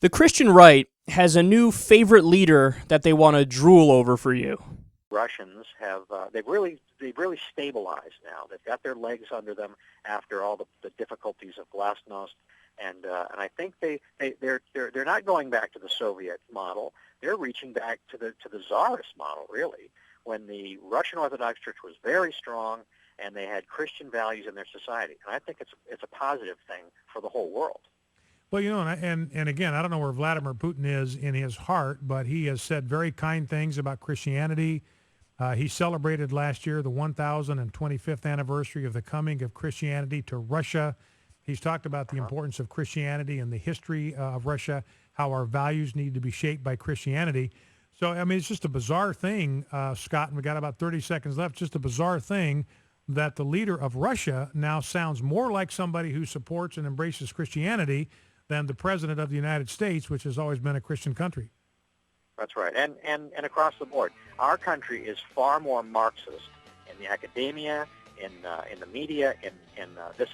The Christian right has a new favorite leader that they want to drool over for you. Russians have they've really stabilized now. They've got their legs under them after all the difficulties of Glasnost, and I think they're not going back to the Soviet model. They're reaching back to the Tsarist model, really, when the Russian Orthodox Church was very strong and they had Christian values in their society. And I think it's a positive thing for the whole world. Well, and again, I don't know where Vladimir Putin is in his heart, but he has said very kind things about Christianity. He celebrated last year the 1025th anniversary of the coming of Christianity to Russia. He's talked about the importance of Christianity and the history of Russia, how our values need to be shaped by Christianity. So, I mean, it's just a bizarre thing, Scott, and we got about 30 seconds left, just a bizarre thing that the leader of Russia now sounds more like somebody who supports and embraces Christianity than the president of the United States, which has always been a Christian country. That's right, and across the board, our country is far more Marxist in the academia, in the media, in this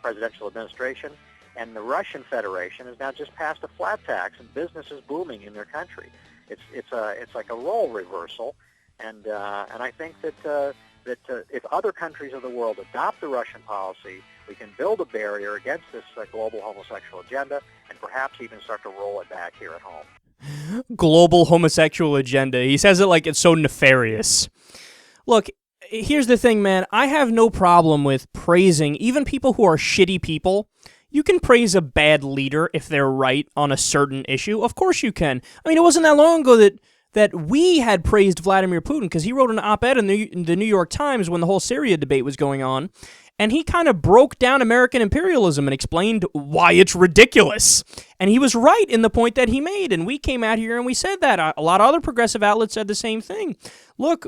presidential administration, and the Russian Federation has now just passed a flat tax, and business is booming in their country. It's like a role reversal, and I think that if other countries of the world adopt the Russian policy, we can build a barrier against this global homosexual agenda and perhaps even start to roll it back here at home. Global homosexual agenda. He says it like it's so nefarious. Look, here's the thing, man. I have no problem with praising even people who are shitty people. You can praise a bad leader if they're right on a certain issue. Of course you can. I mean, it wasn't that long ago that we had praised Vladimir Putin because he wrote an op-ed in the New York Times when the whole Syria debate was going on, and he kind of broke down American imperialism and explained why it's ridiculous. And he was right in the point that he made, and we came out here and we said that. A lot of other progressive outlets said the same thing. Look,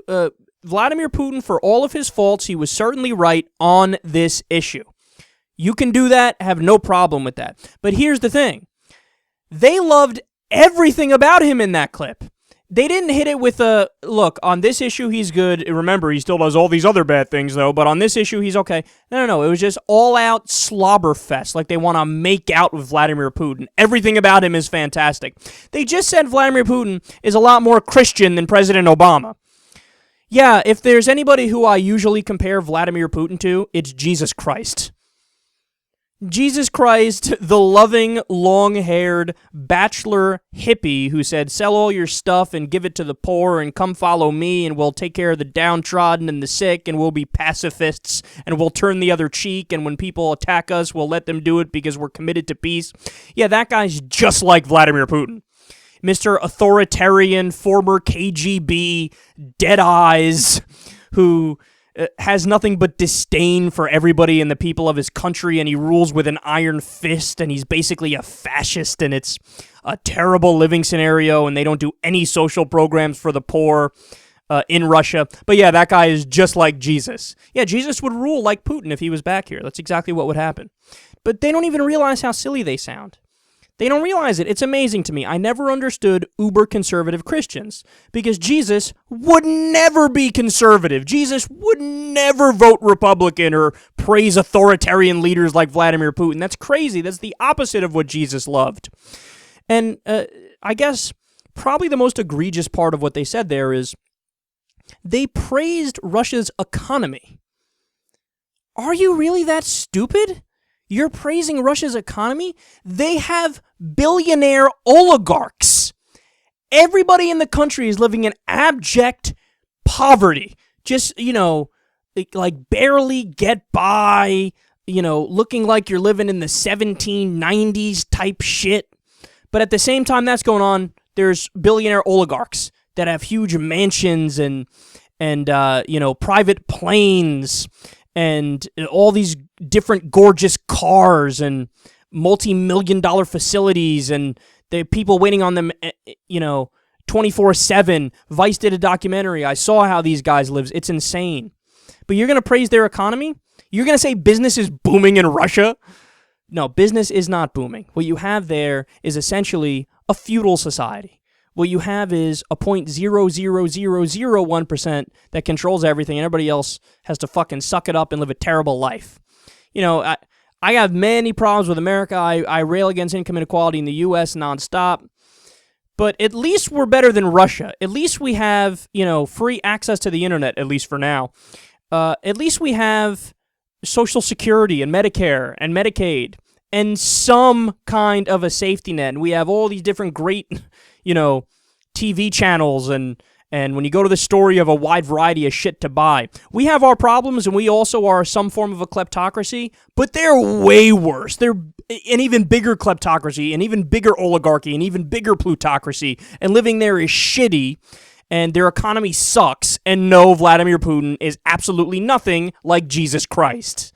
Vladimir Putin, for all of his faults, he was certainly right on this issue. You can do that, have no problem with that. But here's the thing. They loved everything about him in that clip. They didn't hit it with a, look, on this issue he's good. Remember, he still does all these other bad things, though, but on this issue he's okay. No. It was just all-out slobber fest, like they want to make out with Vladimir Putin. Everything about him is fantastic. They just said Vladimir Putin is a lot more Christian than President Obama. Yeah, if there's anybody who I usually compare Vladimir Putin to, it's Jesus Christ. Jesus Christ, the loving, long-haired bachelor hippie who said, sell all your stuff and give it to the poor and come follow me and we'll take care of the downtrodden and the sick and we'll be pacifists and we'll turn the other cheek and when people attack us, we'll let them do it because we're committed to peace. Yeah, that guy's just like Vladimir Putin. Mr. Authoritarian, former KGB, dead eyes, who has nothing but disdain for everybody and the people of his country, and he rules with an iron fist, and he's basically a fascist, and it's a terrible living scenario, and they don't do any social programs for the poor in Russia. But yeah, that guy is just like Jesus. Yeah, Jesus would rule like Putin if he was back here. That's exactly what would happen. But they don't even realize how silly they sound. They don't realize it. It's amazing to me. I never understood uber-conservative Christians because Jesus would never be conservative. Jesus would never vote Republican or praise authoritarian leaders like Vladimir Putin. That's crazy. That's the opposite of what Jesus loved. And I guess probably the most egregious part of what they said there is they praised Russia's economy. Are you really that stupid? You're praising Russia's economy? They have billionaire oligarchs. Everybody in the country is living in abject poverty. Just, like barely get by, looking like you're living in the 1790s type shit. But at the same time that's going on, there's billionaire oligarchs that have huge mansions and private planes and all these different gorgeous cars and multi-million-dollar facilities, and the people waiting on them, 24/7. Vice did a documentary. I saw how these guys live. It's insane. But you're going to praise their economy? You're going to say business is booming in Russia? No, business is not booming. What you have there is essentially a feudal society. What you have is a 0.00001% that controls everything, and everybody else has to fucking suck it up and live a terrible life. I have many problems with America. I rail against income inequality in the U.S. nonstop. But at least we're better than Russia. At least we have, free access to the internet, at least for now. At least we have Social Security and Medicare and Medicaid and some kind of a safety net. And we have all these different great, TV channels and when you go to the store, you have a wide variety of shit to buy. We have our problems, and we also are some form of a kleptocracy, but they're way worse. They're an even bigger kleptocracy, an even bigger oligarchy, an even bigger plutocracy, and living there is shitty, and their economy sucks, and no, Vladimir Putin is absolutely nothing like Jesus Christ.